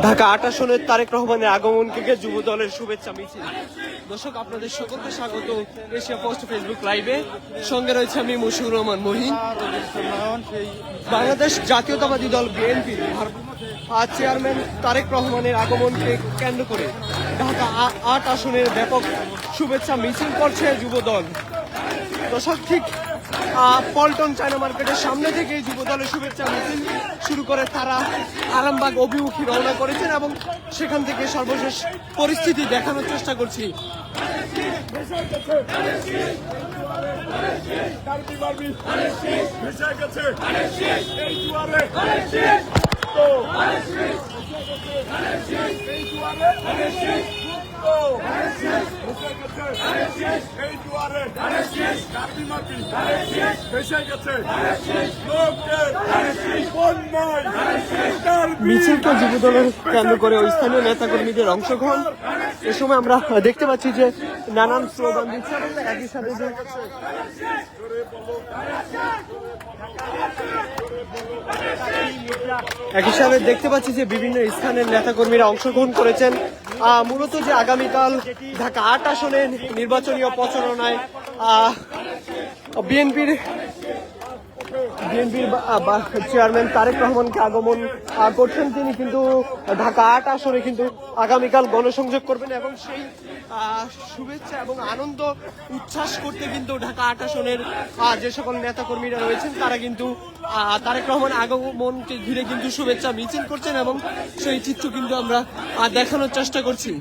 ঢাকা ৮ আসনের তারেক রহমানের আগমনকে যুব দলের শুভেচ্ছা মিছিল। দর্শক, আপনাদের সকলকে স্বাগত এশিয়া পোস্ট ফেসবুক লাইভে। সঙ্গে রয়েছে আমি মুশিউর রহমান মহিন। বাংলাদেশ জাতীয়তাবাদী দল বিএনপির চেয়ারম্যান তারেক রহমানের আগমনকে কেন্দ্র করে ঢাকা ৮ আসনের ব্যাপক শুভেচ্ছা মিছিল করছে যুব দল। দর্শক, ঠিক পল্টন চায়না মার্কেটের সামনে থেকে যুব দলের শুভেচ্ছা মিছিল শুরু করে তারা আরামবাগ অভিমুখী রওনা করেছেন এবং সেখান থেকে সর্বশেষ পরিস্থিতি দেখানোর চেষ্টা করছি। মিছিলকে যুব দলের কেন্দ্র করে ওই স্থানীয় নেতাকর্মীদের অংশগ্রহণ। এ সময় আমরা দেখতে পাচ্ছি যে নানান স্লোগান দিচ্ছে এবং একই সাথে যে একই সাথে দেখতে পাচ্ছি যে বিভিন্ন স্থানের নেতাকর্মীরা অংশগ্রহণ করেছেন। মূলত যে আগামীকাল ঢাকা ৮ আসনে নির্বাচনীয় প্রচারণায় বিএনপির চেয়ারম্যান তারেক রহমানকে আগমন করছেন, তিনি কিন্তু ঢাকা ৮ আসনে কিন্তু আগামীকাল গণসংযোগ করবেন এবং সেই শুভেচ্ছা এবং আনন্দ উচ্ছ্বাস করতে কিন্তু ঢাকা ৮ আসনের যে সকল নেতাকর্মীরা রয়েছেন তারা কিন্তু তারেক রহমান আগমনকে ঘিরে কিন্তু শুভেচ্ছা মিছিল করছেন এবং সেই চিত্র কিন্তু আমরা দেখানোর চেষ্টা করছি।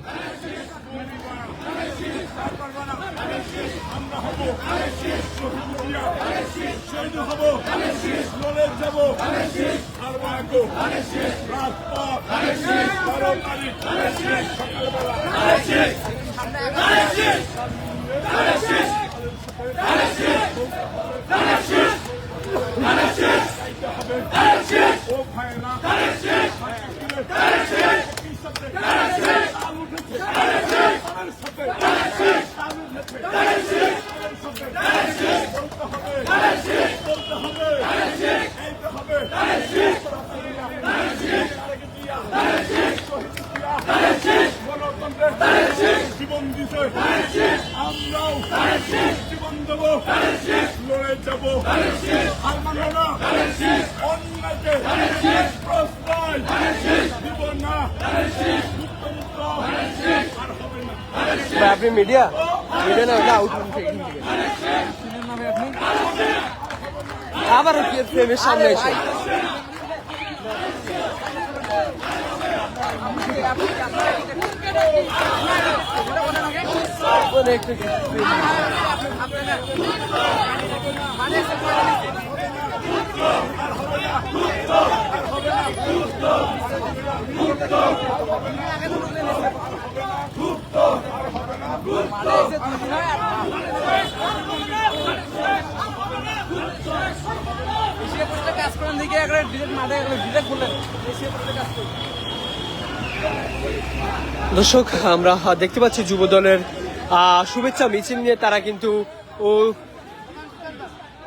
জীবন দিতে আমরাও জীবন দেবো, লড়ে যাবো, আর মানব না অন্যকে প্রশ্রয় দিব না। আপনি মিডিয়া না আউট আবার ফ্রেমের সামনে এসে কাজ করেন দিকে মাঠে ডিরেক্ট বললেন দর্শক, আমরা দেখতে পাচ্ছি যুব দলের শুভেচ্ছা মিছিল নিয়ে তারা কিন্তু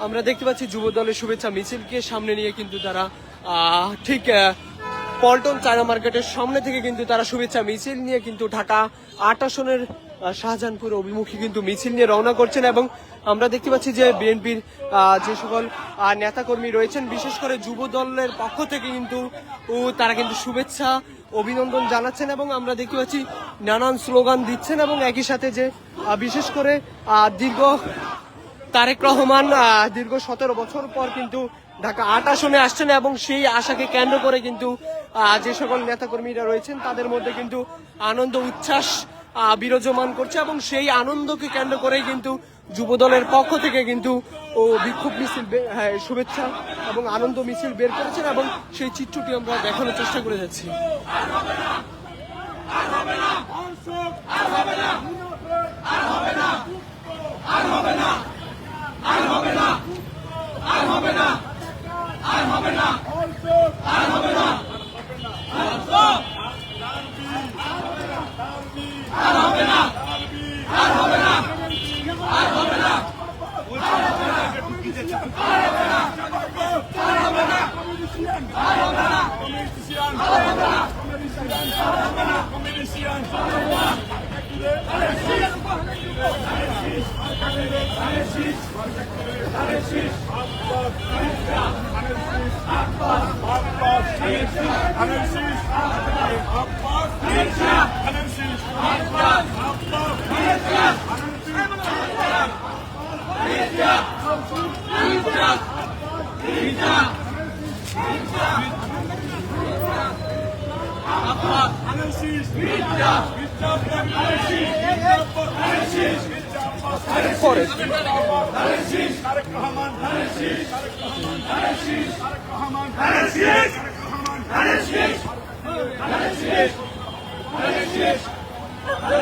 আমরা দেখতে পাচ্ছি যুব দলের শুভেচ্ছা মিছিলকে সামনে নিয়ে কিন্তু তারা ঠিক পল্টন চায়না মার্কেটের সামনে থেকে কিন্তু তারা শুভেচ্ছা মিছিল নিয়ে কিন্তু ঢাকা ৮ আসনের শাহজাহানপুর অভিমুখী কিন্তু মিছিল নিয়ে রওনা করছেন এবং আমরা দেখতে পাচ্ছি যে বিএনপির যে সকল নেতাকর্মী রয়েছেন বিশেষ করে যুব দলের পক্ষ থেকে কিন্তু তারা কিন্তু শুভেচ্ছা অভিনন্দন জানাচ্ছেন এবং আমরা দেখতে পাচ্ছি নানান স্লোগান দিচ্ছেন এবং একই সাথে যে বিশেষ করে তারেক রহমান দীর্ঘ ১৭ বছর পর কিন্তু ঢাকা ৮ আসনে আসছেন এবং সেই আশাকে কেন্দ্র করে কিন্তু যে সকল নেতাকর্মীরা রয়েছেন তাদের মধ্যে কিন্তু আনন্দ উচ্ছ্বাস বিরাজমান করছে এবং সেই আনন্দকে কেন্দ্র করেই কিন্তু যুব দলের পক্ষ থেকে কিন্তু বিক্ষোভ মিছিল শুভেচ্ছা এবং আনন্দ মিছিল বের করেছেন এবং সেই চিত্রটি আমরা দেখানোর চেষ্টা করে যাচ্ছি। পরে তারেক রহমান তারেক রহমান